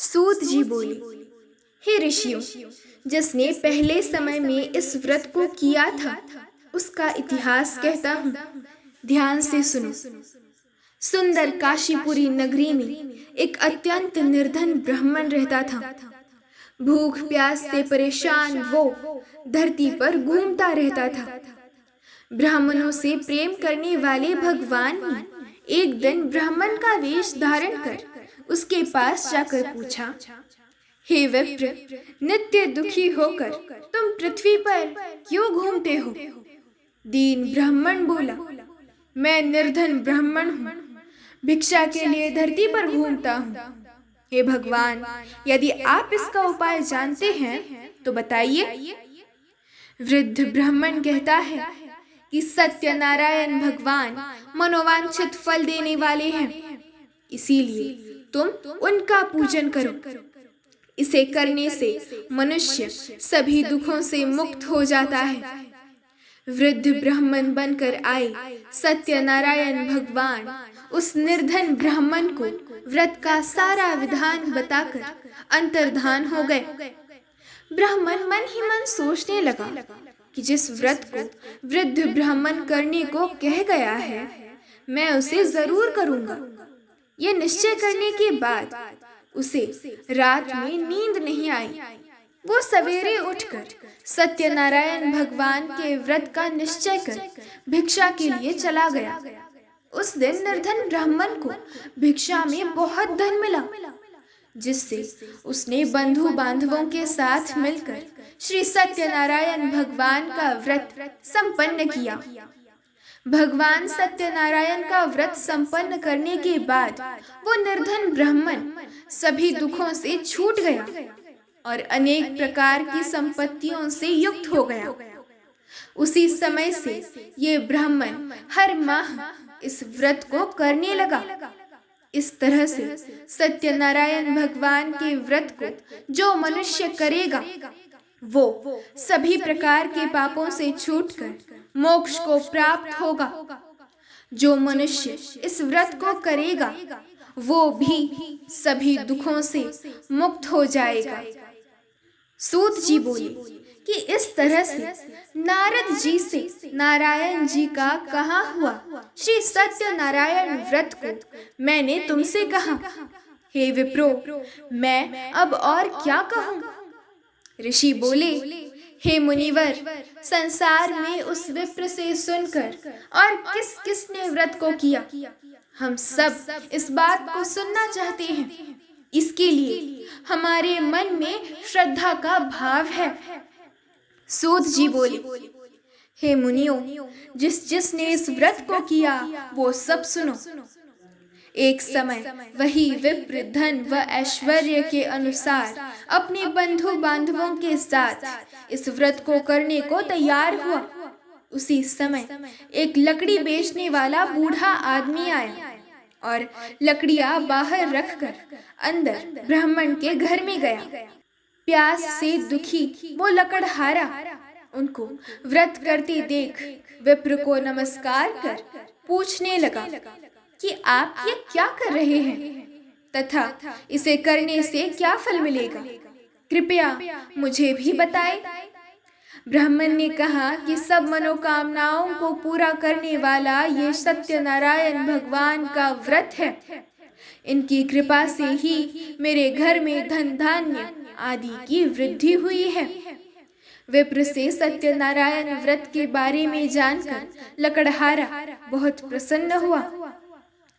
सूत जी बोले, हे ऋषियों, जिसने पहले समय में इस व्रत को किया था उसका इतिहास कहता हूँ, ध्यान से सुनो। सुंदर काशीपुरी नगरी में एक अत्यंत निर्धन ब्राह्मण रहता था। भूख प्यास से परेशान वो धरती पर घूमता रहता था। ब्राह्मणों से प्रेम करने वाले भगवान ने एक दिन ब्राह्मण का वेश धारण कर उसके पास जाकर पूछा, हे विप्र, नित्य दुखी होकर तुम पृथ्वी पर क्यों घूमते हो? दीन ब्राह्मण बोला, मैं निर्धन ब्राह्मण हूँ, भिक्षा के लिए धरती पर घूमता हूँ। हे भगवान, यदि आप इसका उपाय जानते हैं तो बताइए। वृद्ध ब्राह्मण कहता है कि सत्यनारायण भगवान मनोवांछित फल देने वाले हैं, इसीलिए तुम उनका पूजन करो। इसे करने से मनुष्य सभी दुखों से मुक्त हो जाता है। वृद्ध ब्राह्मण बनकर आए सत्यनारायण भगवान उस निर्धन ब्राह्मण को व्रत का सारा विधान बताकर अंतर्धान हो गए। ब्राह्मण मन ही मन सोचने लगा कि जिस व्रत को वृद्ध ब्राह्मण करने को कह गया है, मैं उसे जरूर करूंगा। ये निश्चय करने के बाद उसे रात में नींद नहीं आई। वो सवेरे उठकर सत्यनारायण भगवान के व्रत का निश्चय कर भिक्षा के लिए चला गया। उस दिन निर्धन ब्राह्मण को भिक्षा में बहुत धन मिला, जिससे उसने बंधु बांधवों के साथ मिलकर श्री सत्यनारायण भगवान का व्रत संपन्न किया। भगवान सत्यनारायण का व्रत संपन्न करने के बाद वो निर्धन ब्राह्मण सभी दुखों से छूट गया और अनेक प्रकार की संपत्तियों से युक्त हो गया। उसी समय से ये ब्राह्मण हर माह इस व्रत को करने लगा। इस तरह से सत्यनारायण भगवान के व्रत को जो मनुष्य करेगा वो सभी प्रकार के पापों से छूटकर मोक्ष को प्राप्त होगा। जो मनुष्य इस व्रत को करेगा वो भी सभी दुखों से मुक्त हो जाएगा। सूत जी बोले कि इस तरह से नारद जी से नारायण जी का कहा हुआ श्री सत्यनारायण व्रत को मैंने तुमसे कहा। हे विप्रो, मैं अब और क्या कहूँ? ऋषि बोले, हे मुनिवर, संसार में उस विप्र से सुनकर और किस किस ने व्रत को किया, हम सब इस बात को सुनना चाहते हैं। इसके लिए हमारे मन में श्रद्धा का भाव है। सूत जी बोले, हे मुनियों, जिसने इस व्रत को किया वो सब सुनो। एक समय वही विप्र धन व ऐश्वर्य के अनुसार अपने बंधु बांधवों के साथ इस व्रत को करने को तैयार हुआ। उसी समय एक लकड़ी बेचने वाला बूढ़ा आदमी आया और लकड़ियां बाहर रखकर अंदर ब्राह्मण के घर में गया। प्यास से दुखी वो लकड़हारा उनको व्रत करते देख विप्र को नमस्कार कर पूछने लगा कि आप ये क्या कर रहे हैं तथा इसे करने से क्या फल मिलेगा, कृपया मुझे भी बताएं। ब्राह्मण ने कहा कि सब मनोकामनाओं को पूरा करने वाला ये सत्यनारायण भगवान का व्रत है। इनकी कृपा से ही मेरे घर में धन धान्य आदि की वृद्धि हुई है। विप्र से सत्यनारायण व्रत के बारे में जानकर लकड़हारा बहुत प्रसन्न हुआ।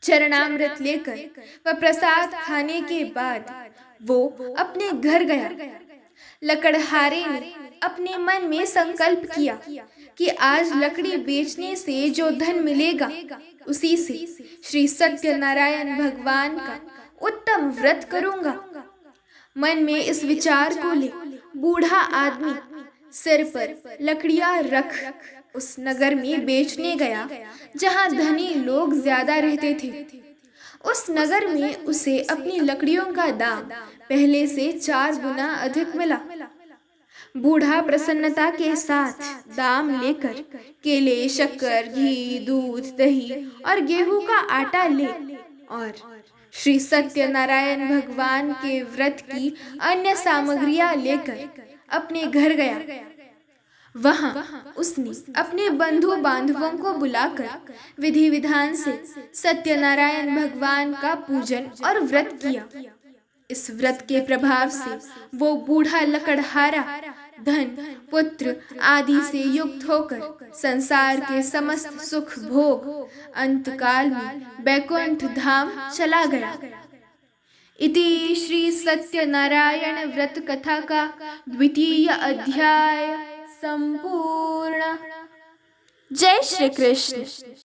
चरणामृत लेकर व प्रसाद खाने के बाद वो अपने घर गया। लकड़हारे ने अपने मन में संकल्प किया कि आज लकड़ी बेचने से जो धन मिलेगा उसी से श्री सत्यनारायण भगवान का उत्तम व्रत करूंगा। मन में इस विचार को ले बूढ़ा आदमी सिर पर लकड़ियां रख उस नगर में बेचने गया जहां धनी लोग ज्यादा रहते थे। उस नगर में उसे अपनी लकड़ियों का दाम पहले से 4 गुना अधिक मिला। बूढ़ा प्रसन्नता के साथ दाम लेकर केले, शक्कर, घी, दूध, दही और गेहूं का आटा ले और श्री सत्यनारायण भगवान के व्रत की अन्य सामग्रियां लेकर अपने घर गया। वहां उसने अपने बंधु बांधवों को बुलाकर विधि विधान से सत्यनारायण भगवान का पूजन और व्रत किया। इस व्रत के प्रभाव से वो बूढ़ा लकड़हारा धन पुत्र आदि से युक्त होकर संसार के समस्त सुख भोग अंतकाल में बैकुंठ धाम चला गया। इति श्री सत्यनारायण व्रत कथा का द्वितीय अध्याय संपूर्ण। जय श्री कृष्ण।